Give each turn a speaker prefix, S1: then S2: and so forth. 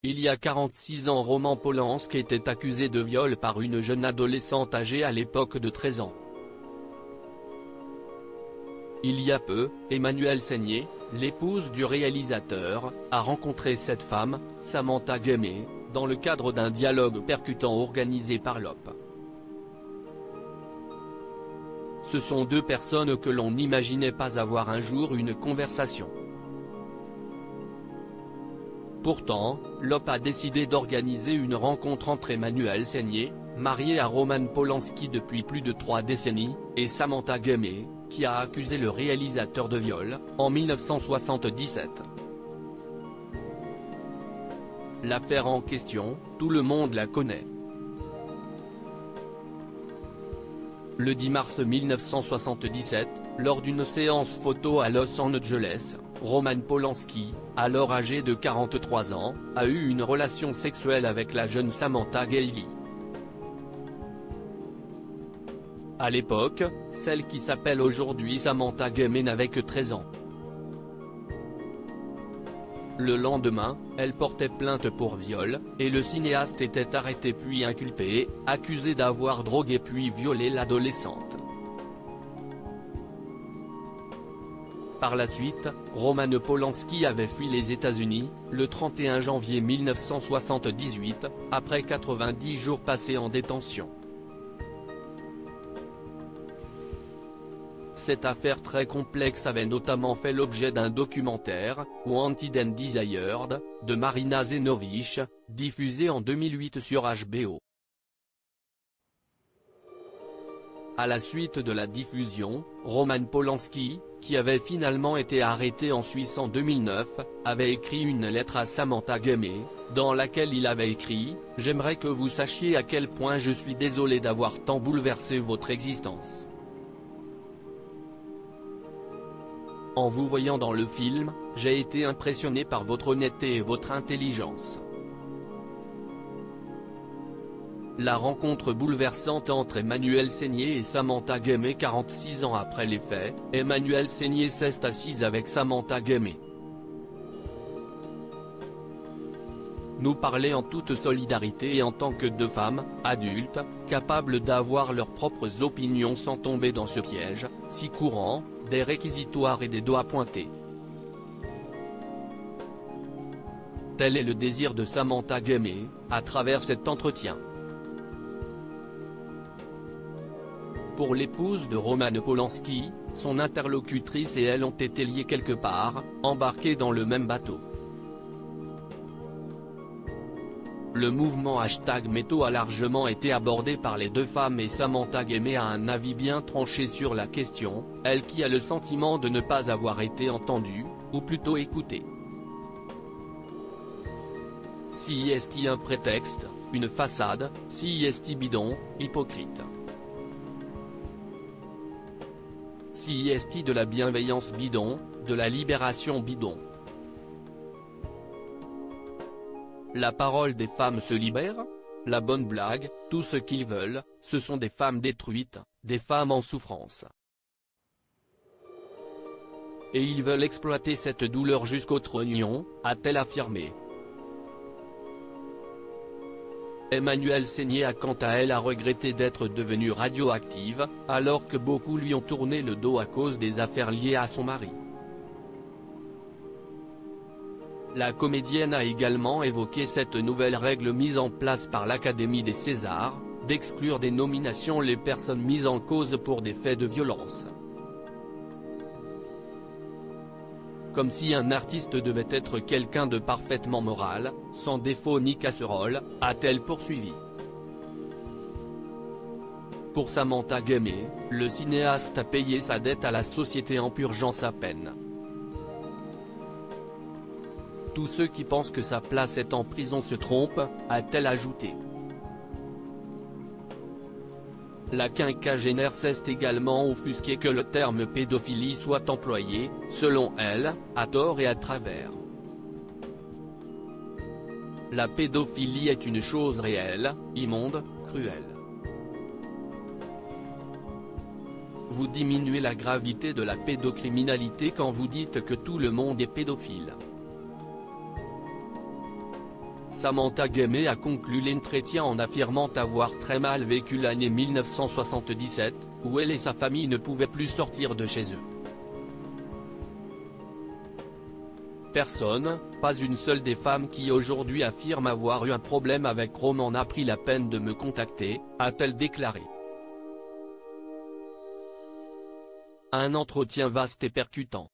S1: Il y a 46 ans, Roman Polanski était accusé de viol par une jeune adolescente âgée à l'époque de 13 ans. Il y a peu, Emmanuelle Seigner, l'épouse du réalisateur, a rencontré cette femme, Samantha Guémé, dans le cadre d'un dialogue percutant organisé par l'OP. Ce sont deux personnes que l'on n'imaginait pas avoir un jour une conversation. Pourtant, l'OP a décidé d'organiser une rencontre entre Emmanuelle Seigner, mariée à Roman Polanski depuis plus de 3 décennies, et Samantha Guémé, qui a accusé le réalisateur de viol, en 1977. L'affaire en question, tout le monde la connaît. Le 10 mars 1977, lors d'une séance photo à Los Angeles, Roman Polanski, alors âgé de 43 ans, a eu une relation sexuelle avec la jeune Samantha Guémé. À l'époque, celle qui s'appelle aujourd'hui Samantha Guémé n'avait que 13 ans. Le lendemain, elle portait plainte pour viol, et le cinéaste était arrêté puis inculpé, accusé d'avoir drogué puis violé l'adolescente. Par la suite, Roman Polanski avait fui les États-Unis, le 31 janvier 1978, après 90 jours passés en détention. Cette affaire très complexe avait notamment fait l'objet d'un documentaire, Wanted and Desired, de Marina Zenovich, diffusé en 2008 sur HBO. À la suite de la diffusion, Roman Polanski, qui avait finalement été arrêté en Suisse en 2009, avait écrit une lettre à Samantha Guémé, dans laquelle il avait écrit « J'aimerais que vous sachiez à quel point je suis désolé d'avoir tant bouleversé votre existence. En vous voyant dans le film, j'ai été impressionné par votre honnêteté et votre intelligence. » La rencontre bouleversante entre Emmanuelle Seigner et Samantha Guémé 46 ans après les faits, Emmanuelle Seigner s'est assise avec Samantha Guémé. Nous parlait en toute solidarité et en tant que deux femmes, adultes, capables d'avoir leurs propres opinions sans tomber dans ce piège, si courant, des réquisitoires et des doigts pointés. Tel est le désir de Samantha Guémé, à travers cet entretien. Pour l'épouse de Roman Polanski, son interlocutrice et elle ont été liées quelque part, embarquées dans le même bateau. Le mouvement #Métaux a largement été abordé par les deux femmes et Samantha Guémé a un avis bien tranché sur la question, elle qui a le sentiment de ne pas avoir été entendue, ou plutôt écoutée. Si est-il un prétexte, une façade, si est-il bidon, hypocrite. Si est-il de la bienveillance bidon, de la libération bidon. La parole des femmes se libère? La bonne blague, tout ce qu'ils veulent, ce sont des femmes détruites, des femmes en souffrance. Et ils veulent exploiter cette douleur jusqu'au trognon, a-t-elle affirmé. Emmanuelle Seigner a quant à elle regretté d'être devenue radioactive, alors que beaucoup lui ont tourné le dos à cause des affaires liées à son mari. La comédienne a également évoqué cette nouvelle règle mise en place par l'Académie des Césars, d'exclure des nominations les personnes mises en cause pour des faits de violence. Comme si un artiste devait être quelqu'un de parfaitement moral, sans défaut ni casserole, a-t-elle poursuivi. Pour Samantha Guémé, le cinéaste a payé sa dette à la société en purgeant sa peine. Tous ceux qui pensent que sa place est en prison se trompent, a-t-elle ajouté. La quinquagénaire s'est également offusquée que le terme pédophilie soit employé, selon elle, à tort et à travers. La pédophilie est une chose réelle, immonde, cruelle. Vous diminuez la gravité de la pédocriminalité quand vous dites que tout le monde est pédophile. Samantha Guémé a conclu l'entretien en affirmant avoir très mal vécu l'année 1977, où elle et sa famille ne pouvaient plus sortir de chez eux. Personne, pas une seule des femmes qui aujourd'hui affirment avoir eu un problème avec Roman n'a pris la peine de me contacter, a-t-elle déclaré. Un entretien vaste et percutant.